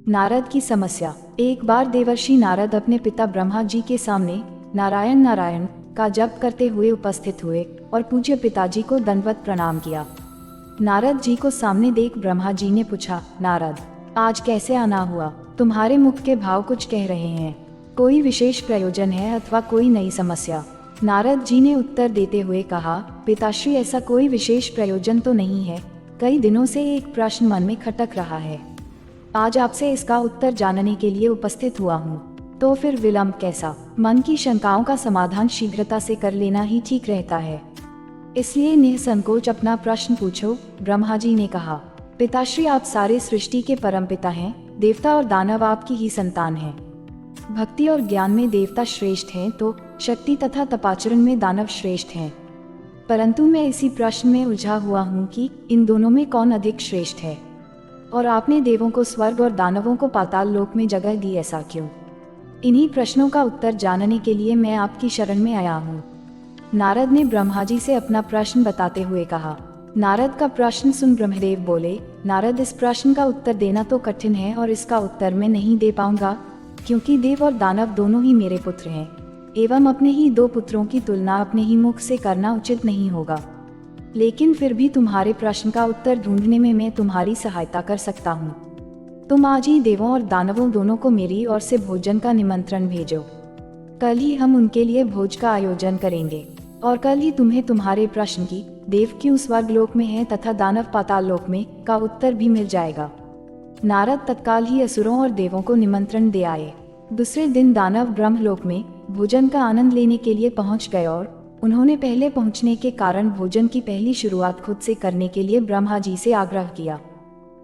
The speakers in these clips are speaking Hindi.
नारद की समस्या। एक बार देवर्षि नारद अपने पिता ब्रह्मा जी के सामने नारायण नारायण का जप करते हुए उपस्थित हुए और पूज्य पिताजी को दंडवत प्रणाम किया। नारद जी को सामने देख ब्रह्मा जी ने पूछा, नारद, आज कैसे आना हुआ? तुम्हारे मुख के भाव कुछ कह रहे हैं। कोई विशेष प्रयोजन है अथवा कोई नई समस्या? नारद जी ने उत्तर देते हुए कहा, पिताश्री, ऐसा कोई विशेष प्रयोजन तो नहीं है। कई दिनों से एक प्रश्न मन में खटक रहा है। आज आपसे इसका उत्तर जानने के लिए उपस्थित हुआ हूँ। तो फिर विलंब कैसा? मन की शंकाओं का समाधान शीघ्रता से कर लेना ही ठीक रहता है। इसलिए निसंकोच अपना प्रश्न पूछो। ब्रह्मा जी ने कहा, पिताश्री, आप सारे सृष्टि के परमपिता हैं। देवता और दानव आपकी ही संतान हैं। भक्ति और ज्ञान में देवता श्रेष्ठ हैं तो शक्ति तथा तपाचरण में दानव श्रेष्ठ हैं। परंतु मैं इसी प्रश्न में उलझा हुआ हूँ कि इन दोनों में कौन अधिक श्रेष्ठ है? और आपने देवों को स्वर्ग और दानवों को पाताल लोक में जगह दी, ऐसा क्यों? इन्हीं प्रश्नों का उत्तर जानने के लिए मैं आपकी शरण में आया हूँ। नारद ने ब्रह्मा जी से अपना प्रश्न बताते हुए कहा। नारद का प्रश्न सुन ब्रह्मदेव बोले, नारद, इस प्रश्न का उत्तर देना तो कठिन है और इसका उत्तर मैं नहीं दे पाऊंगा, क्योंकि देव और दानव दोनों ही मेरे पुत्र हैं एवं अपने ही दो पुत्रों की तुलना अपने ही मुख से करना उचित नहीं होगा। लेकिन फिर भी तुम्हारे प्रश्न का उत्तर ढूंढने में मैं तुम्हारी सहायता कर सकता हूँ। तुम आज ही देवों और दानवों दोनों को मेरी ओर से भोजन का निमंत्रण भेजो। कल ही हम उनके लिए भोज का आयोजन करेंगे और कल ही तुम्हें तुम्हारे प्रश्न की देव क्यों स्वर्गलोक में है तथा दानव पाताल लोक में का उत्तर भी मिल जाएगा। नारद तत्काल ही असुरों और देवों को निमंत्रण दे आए। दूसरे दिन दानव ब्रह्मलोक में भोजन का आनंद लेने के लिए पहुंच गए और उन्होंने पहले पहुंचने के कारण भोजन की पहली शुरुआत खुद से करने के लिए ब्रह्मा जी से आग्रह किया।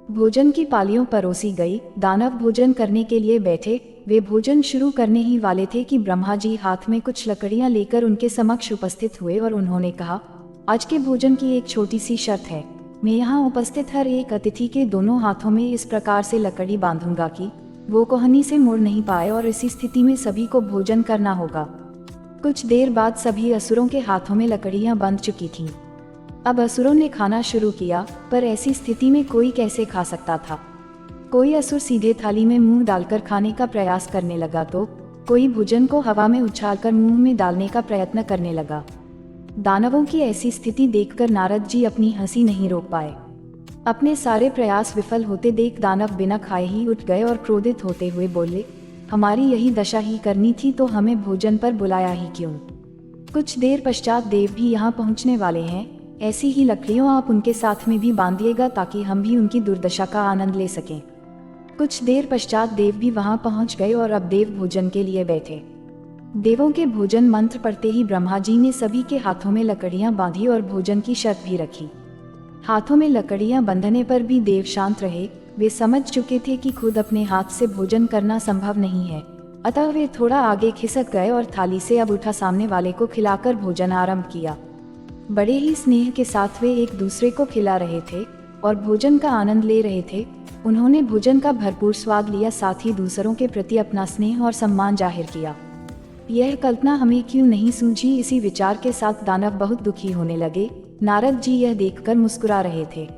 भोजन की पालियों परोसी गई। दानव भोजन करने के लिए बैठे। वे भोजन शुरू करने ही वाले थे कि ब्रह्मा जी हाथ में कुछ लकड़ियां लेकर उनके समक्ष उपस्थित हुए और उन्होंने कहा, आज के भोजन की एक छोटी सी शर्त है। मैं यहाँ उपस्थित हर एक अतिथि के दोनों हाथों में इस प्रकार से लकड़ी बांधूंगा कि वो कोहनी से मुड़ नहीं पाए और इसी स्थिति में सभी को भोजन करना होगा। कुछ देर बाद सभी असुरों के हाथों में लकड़ियां बंध चुकी थीं। अब असुरों ने खाना शुरू किया, पर ऐसी स्थिति में कोई कैसे खा सकता था? कोई असुर सीधे थाली में मुंह डालकर खाने का प्रयास करने लगा तो कोई भोजन को हवा में उछालकर मुंह में डालने का प्रयत्न करने लगा। दानवों की ऐसी स्थिति देखकर नारद जी अपनी हंसी नहीं रोक पाए। अपने सारे प्रयास विफल होते देख दानव बिना खाए ही उठ गए और क्रोधित होते हुए बोले, हमारी यही दशा ही करनी थी तो हमें भोजन पर बुलाया ही क्यों? कुछ देर पश्चात देव भी यहाँ पहुँचने वाले हैं। ऐसी ही लकड़ियों आप उनके साथ में भी बांधिएगा ताकि हम भी उनकी दुर्दशा का आनंद ले सकें। कुछ देर पश्चात देव भी वहां पहुंच गए और अब देव भोजन के लिए बैठे। देवों के भोजन मंत्र पढ़ते ही ब्रह्मा जी ने सभी के हाथों में लकड़ियां बांधी और भोजन की शर्त भी रखी। हाथों में लकड़ियां बंधने पर भी देव शांत रहे। वे समझ चुके थे कि खुद अपने हाथ से भोजन करना संभव नहीं है, अतः वे थोड़ा आगे खिसक गए और थाली से अब उठा सामने वाले को खिलाकर भोजन आरंभ किया। बड़े ही स्नेह के साथ वे एक दूसरे को खिला रहे थे और भोजन का आनंद ले रहे थे। उन्होंने भोजन का भरपूर स्वाद लिया, साथ ही दूसरों के प्रति अपना स्नेह और सम्मान जाहिर किया। यह कल्पना हमें क्यों नहीं सूझी, इसी विचार के साथ दानव बहुत दुखी होने लगे। नारद जी यह देखकर मुस्कुरा रहे थे।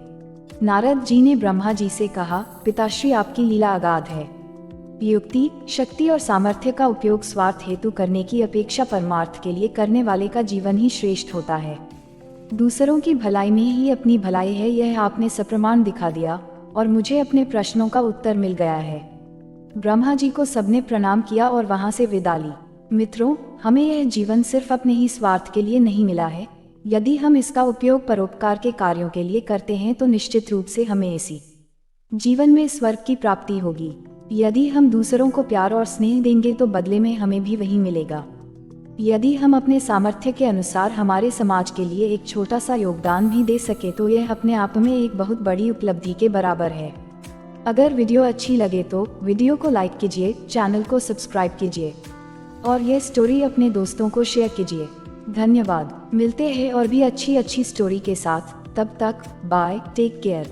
नारद जी ने ब्रह्मा जी से कहा, पिताश्री, आपकी लीला अगाध है। युक्ति, शक्ति और सामर्थ्य का उपयोग स्वार्थ हेतु करने की अपेक्षा परमार्थ के लिए करने वाले का जीवन ही श्रेष्ठ होता है। दूसरों की भलाई में ही अपनी भलाई है, यह आपने सप्रमाण दिखा दिया और मुझे अपने प्रश्नों का उत्तर मिल गया है। ब्रह्मा जी को सबने प्रणाम किया और वहां से विदा ली। मित्रों, हमें यह जीवन सिर्फ अपने ही स्वार्थ के लिए नहीं मिला है। यदि हम इसका उपयोग परोपकार के कार्यों के लिए करते हैं तो निश्चित रूप से हमें इसी जीवन में स्वर्ग की प्राप्ति होगी। यदि हम दूसरों को प्यार और स्नेह देंगे तो बदले में हमें भी वही मिलेगा। यदि हम अपने सामर्थ्य के अनुसार हमारे समाज के लिए एक छोटा सा योगदान भी दे सके तो यह अपने आप में एक बहुत बड़ी उपलब्धि के बराबर है। अगर वीडियो अच्छी लगे तो वीडियो को लाइक कीजिए, चैनल को सब्सक्राइब कीजिए और यह स्टोरी अपने दोस्तों को शेयर कीजिए। धन्यवाद। मिलते हैं और भी अच्छी स्टोरी के साथ। तब तक बाय, टेक केयर।